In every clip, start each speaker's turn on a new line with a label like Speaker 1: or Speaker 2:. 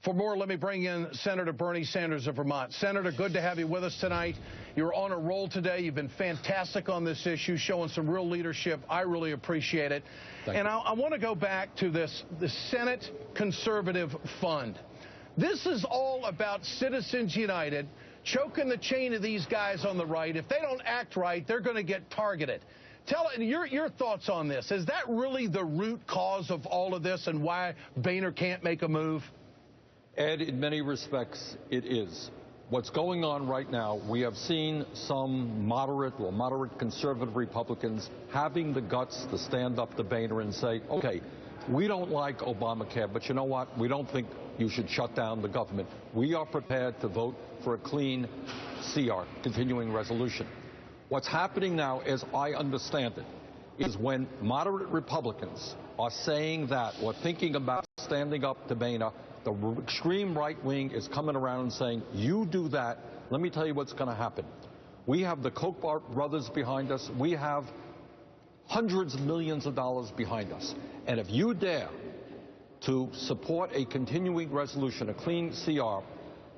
Speaker 1: For more, let me bring in Senator Bernie Sanders of Vermont. Senator, good to have you with us tonight. You're on a roll today. You've been fantastic on this issue, showing some real leadership. I really appreciate it. And I want to go back to the Senate Conservative Fund. This is all about Citizens United choking the chain of these guys on the right. If they don't act right, they're going to get targeted. Tell your thoughts on this. Is that really the root cause of all of this and why Boehner can't make a move?
Speaker 2: Ed, in many respects, it is. What's going on right now, we have seen some moderate conservative Republicans having the guts to stand up to Boehner and say, okay, we don't like Obamacare, but you know what? We don't think you should shut down the government. We are prepared to vote for a clean CR, continuing resolution. What's happening now, as I understand it, is when moderate Republicans are saying that or thinking about standing up to Boehner, the extreme right wing is coming around and saying, you do that, let me tell you what's going to happen. We have the Koch brothers behind us. We have hundreds of millions of dollars behind us. And if you dare to support a continuing resolution, a clean CR,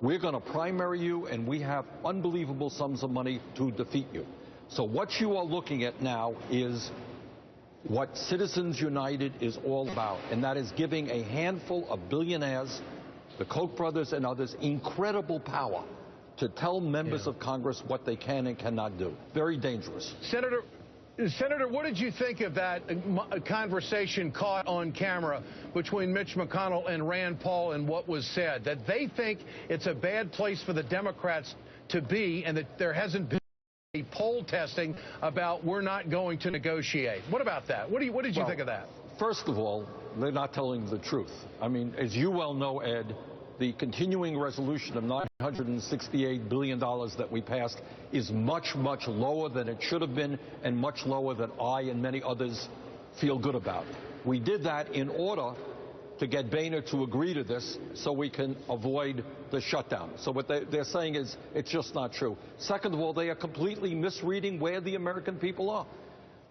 Speaker 2: we're going to primary you, and we have unbelievable sums of money to defeat you. So what you are looking at now is what Citizens United is all about, and that is giving a handful of billionaires, the Koch brothers and others, incredible power to tell members of Congress what they can and cannot do. Very dangerous.
Speaker 1: Senator, what did you think of that conversation caught on camera between Mitch McConnell and Rand Paul and what was said? That they think it's a bad place for the Democrats to be and that there hasn't been poll testing about we're not going to negotiate. What about that? What did you think of that?
Speaker 2: First of all, they're not telling the truth. I mean, as you well know, Ed, the continuing resolution of $968 billion that we passed is much, much lower than it should have been and much lower than I and many others feel good about. We did that in order to get Boehner to agree to this so we can avoid the shutdown. So what they're saying is it's just not true. Second of all, they are completely misreading where the American people are.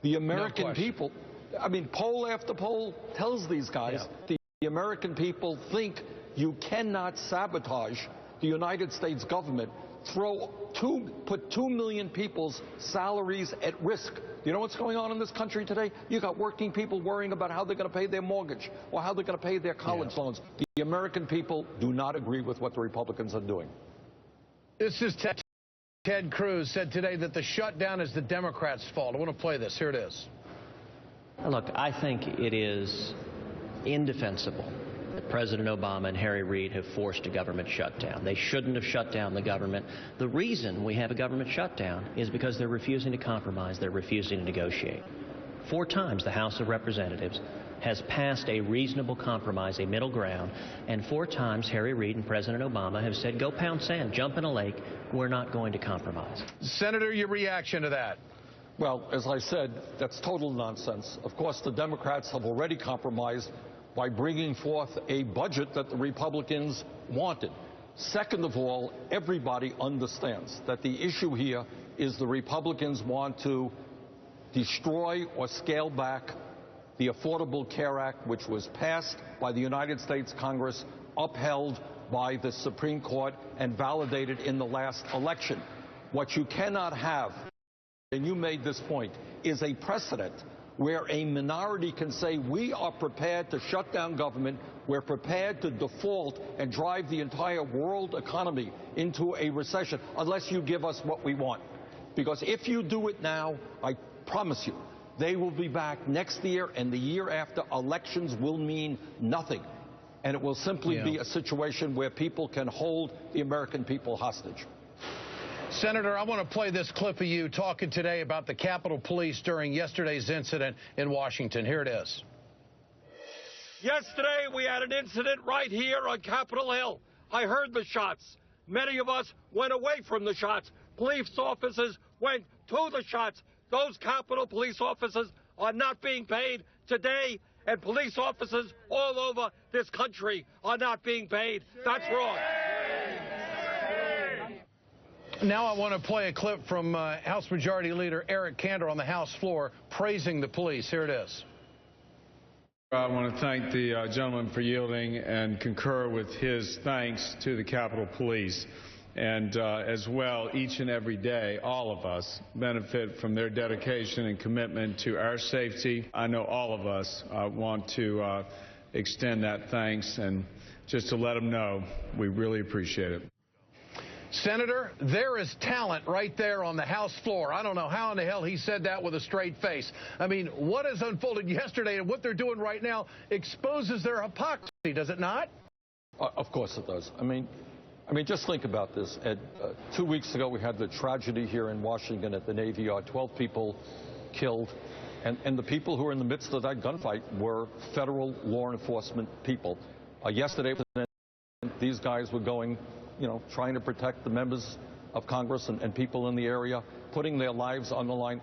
Speaker 2: The American people, I mean, poll after poll tells these guys the American people think you cannot sabotage the United States government, put 2 million people's salaries at risk. You know what's going on in this country today? You got working people worrying about how they're going to pay their mortgage or how they're going to pay their college loans. The American people do not agree with what the Republicans are doing.
Speaker 1: This is Ted Cruz said today that the shutdown is the Democrats' fault. I want to play this. Here it is.
Speaker 3: Look, I think it is indefensible that President Obama and Harry Reid have forced a government shutdown. They shouldn't have shut down the government. The reason we have a government shutdown is because they're refusing to compromise. They're refusing to negotiate. 4 times the House of Representatives has passed a reasonable compromise, a middle ground, and 4 times Harry Reid and President Obama have said, go pound sand, jump in a lake. We're not going to compromise.
Speaker 1: Senator, your reaction to that?
Speaker 2: Well, as I said, that's total nonsense. Of course, the Democrats have already compromised by bringing forth a budget that the Republicans wanted. Second of all, everybody understands that the issue here is the Republicans want to destroy or scale back the Affordable Care Act, which was passed by the United States Congress, upheld by the Supreme Court, and validated in the last election. What you cannot have, and you made this point, is a precedent where a minority can say, we are prepared to shut down government, we're prepared to default and drive the entire world economy into a recession unless you give us what we want. Because if you do it now, I promise you, they will be back next year and the year after. Elections will mean nothing. And it will simply be a situation where people can hold the American people hostage.
Speaker 1: Senator, I want to play this clip of you talking today about the Capitol Police during yesterday's incident in Washington. Here it is.
Speaker 4: Yesterday, we had an incident right here on Capitol Hill. I heard the shots. Many of us went away from the shots. Police officers went to the shots. Those Capitol Police officers are not being paid today, and police officers all over this country are not being paid. That's wrong.
Speaker 1: Now I want to play a clip from House Majority Leader Eric Cantor on the House floor praising the police. Here it is.
Speaker 5: I want to thank the gentleman for yielding and concur with his thanks to the Capitol Police. And as well, each and every day, all of us benefit from their dedication and commitment to our safety. I know all of us want to extend that thanks, and just to let them know we really appreciate it.
Speaker 1: Senator, there is talent right there on the House floor. I don't know how in the hell he said that with a straight face. I mean, what has unfolded yesterday and what they're doing right now exposes their hypocrisy, does it not?
Speaker 2: Of course it does. I mean, just think about this, Ed. 2 weeks ago, we had the tragedy here in Washington at the Navy Yard, 12 people killed. And the people who were in the midst of that gunfight were federal law enforcement people. Yesterday, these guys were going, trying to protect the members of Congress and people in the area, putting their lives on the line.